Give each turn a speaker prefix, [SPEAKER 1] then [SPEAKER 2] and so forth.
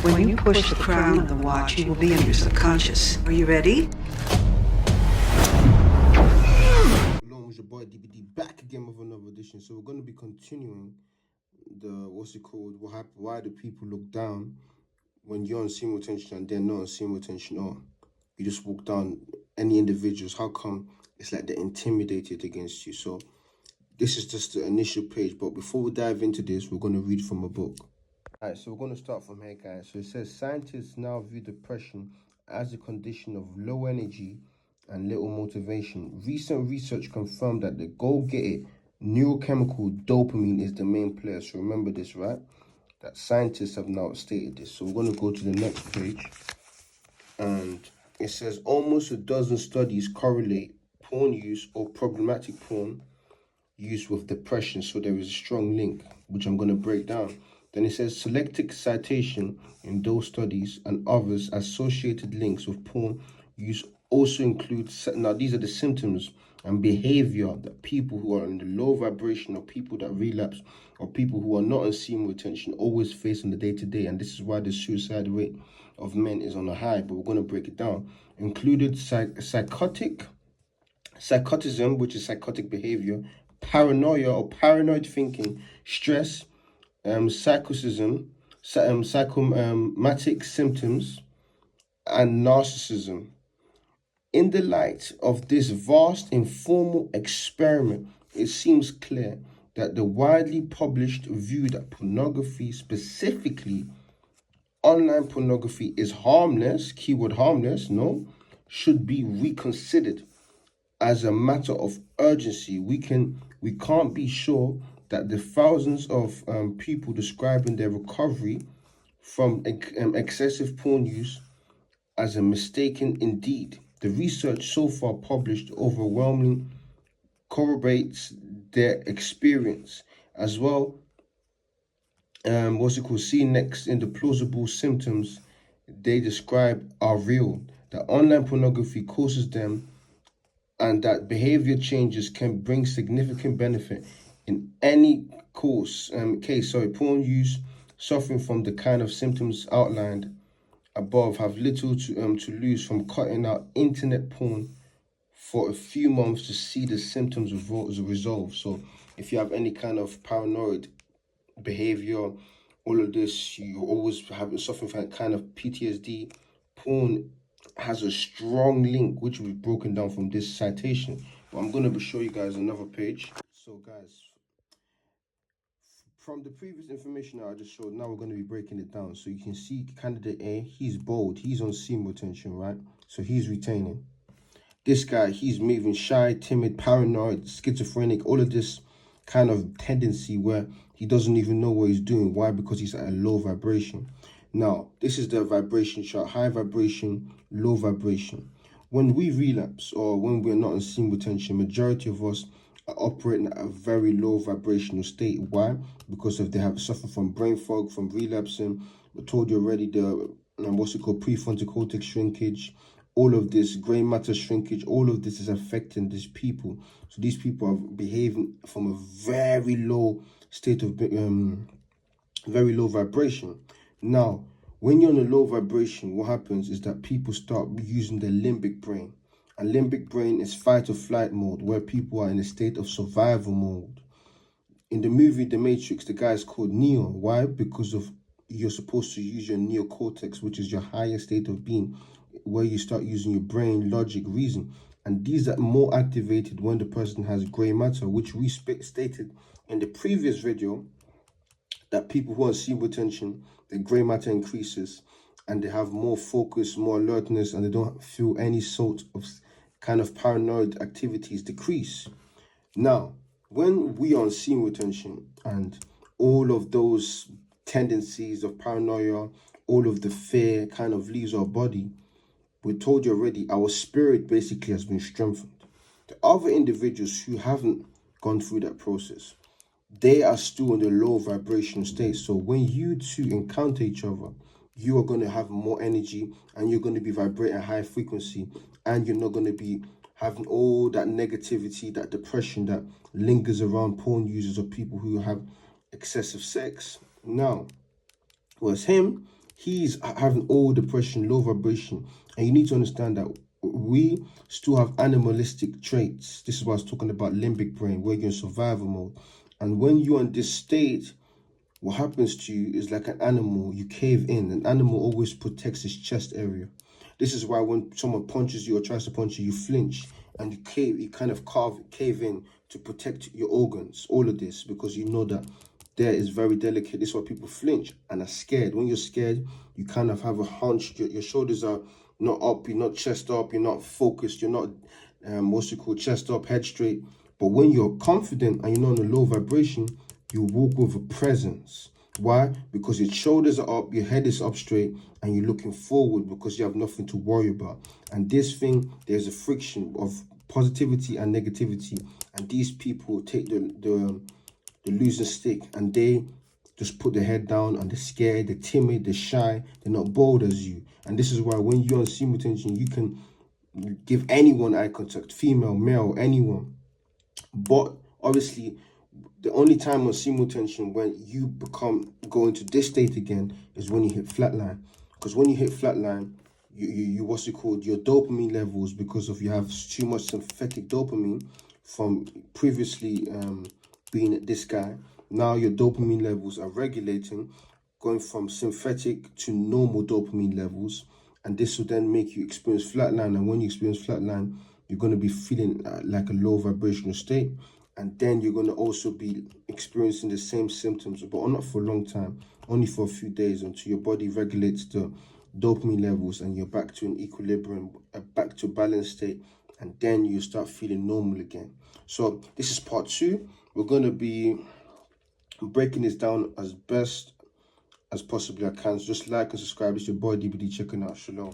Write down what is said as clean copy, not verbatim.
[SPEAKER 1] When you push the crown of the watch, you will be in your subconscious. Are you ready?
[SPEAKER 2] Along with your boy DBD back again with another edition. So we're going to be continuing the why do people look down when you're on semen retention and they're not on semen retention, or you just walk down any individuals. How come it's like they're intimidated against you? So this is just the initial page, but before we dive into this, we're going to read from a book. All right, so we're going to start from here, guys. So it says scientists now view depression as a condition of low energy and little motivation. Recent research confirmed that the go-get-it neurochemical dopamine is the main player. So remember this, right? That scientists have now stated this. So we're going to go to the next page. And it says almost a dozen studies correlate porn use or problematic porn use with depression. So there is a strong link, which I'm going to break down. Then it says selected citation in those studies and others associated links with porn use also include, now these are the symptoms and behavior that people who are in the low vibration or people that relapse or people who are not on semen retention always face on the day-to-day. And this is why the suicide rate of men is on a high, but we're going to break it down. Included psychotism, which is psychotic behavior, paranoia or paranoid thinking, stress, psychosis, psychomatic symptoms, and narcissism. In the light of this vast informal experiment, it seems clear that the widely published view that pornography, specifically online pornography, is harmless, keyword harmless, should be reconsidered as a matter of urgency. We can't be sure that the thousands of people describing their recovery from excessive porn use as a mistaken indeed. The research so far published overwhelmingly corroborates their experience as well. Seen next in the plausible symptoms they describe are real. That online pornography causes them and that behavior changes can bring significant benefit in any case. Porn use suffering from the kind of symptoms outlined above have little to lose from cutting out internet porn for a few months to see the symptoms resolve. So if you have any kind of paranoid behavior, all of this, you always suffering from kind of PTSD, porn has a strong link, which we've broken down from this citation. But I'm going to show you guys another page. So guys, from the previous information that I just showed, now we're going to be breaking it down. So you can see candidate A, he's bold, he's on semen retention, right? So he's retaining. This guy, he's moving shy, timid, paranoid, schizophrenic, all of this kind of tendency where he doesn't even know what he's doing. Why? Because he's at a low vibration. Now, this is the vibration chart: high vibration, low vibration. When we relapse or when we're not in semen retention, majority of us are operating at a very low vibrational state. Why? Because they have suffered from brain fog, from relapsing. I told you already, the prefrontal cortex shrinkage, all of this gray matter shrinkage, all of this is affecting these people. So these people are behaving from a very low state of very low vibration. Now, when you're in a low vibration, what happens is that people start using the limbic brain. And limbic brain is fight or flight mode, where people are in a state of survival mode. In the movie The Matrix, the guy is called Neo. Why? Because of you're supposed to use your neocortex, which is your higher state of being, where you start using your brain, logic, reason. And these are more activated when the person has gray matter, which we stated in the previous video, that people who are semen retention, the gray matter increases and they have more focus, more alertness, and they don't feel any sort of kind of paranoid activities decrease. Now, when we are on semen retention and all of those tendencies of paranoia, all of the fear kind of leaves our body, we told you already, our spirit basically has been strengthened. The other individuals who haven't gone through that process, they are still in the low vibration state. So when you two encounter each other, you are going to have more energy and you're going to be vibrating high frequency, and you're not going to be having all that negativity, that depression that lingers around porn users or people who have excessive sex. Now, whereas him, He's having all depression, low vibration. And you need to understand that we still have animalistic traits. This is why I was talking about limbic brain, where you're in survival mode. And when you're in this state, what happens to you is like an animal, you cave in. An animal always protects its chest area. This is why when someone punches you or tries to punch you, you flinch and you kind of cave in to protect your organs. All of this because you know that there is very delicate. This is why people flinch and are scared. When you're scared, you kind of have a hunch. Your shoulders are not up, you're not chest up, you're not focused, you're not what's it called, chest up, head straight. But when you're confident and you're not on a low vibration, you walk with a presence. Why? Because your shoulders are up, your head is up straight, and you're looking forward because you have nothing to worry about. And this thing, there's a friction of positivity and negativity. And these people take the losing stick and they just put their head down and they're scared, they're timid, they're shy, they're not bold as you. And this is why when you're on semen retention, you can give anyone eye contact, female, male, anyone. But obviously, the only time on semen retention when you go into this state again is when you hit flatline. Because when you hit flatline, you what's it called, your dopamine levels, because of you have too much synthetic dopamine from previously being this guy. Now your dopamine levels are regulating, going from synthetic to normal dopamine levels, and this will then make you experience flatline. And when you experience flatline, you're going to be feeling like a low vibrational state, and then you're going to also be experiencing the same symptoms, but not for a long time, only for a few days, until your body regulates the dopamine levels and you're back to an equilibrium, back to a balanced state, and then you start feeling normal again. So this is part 2. We're going to be breaking this down as best as possibly I can. So just like and subscribe. It's your boy DBD checking out. Shalom.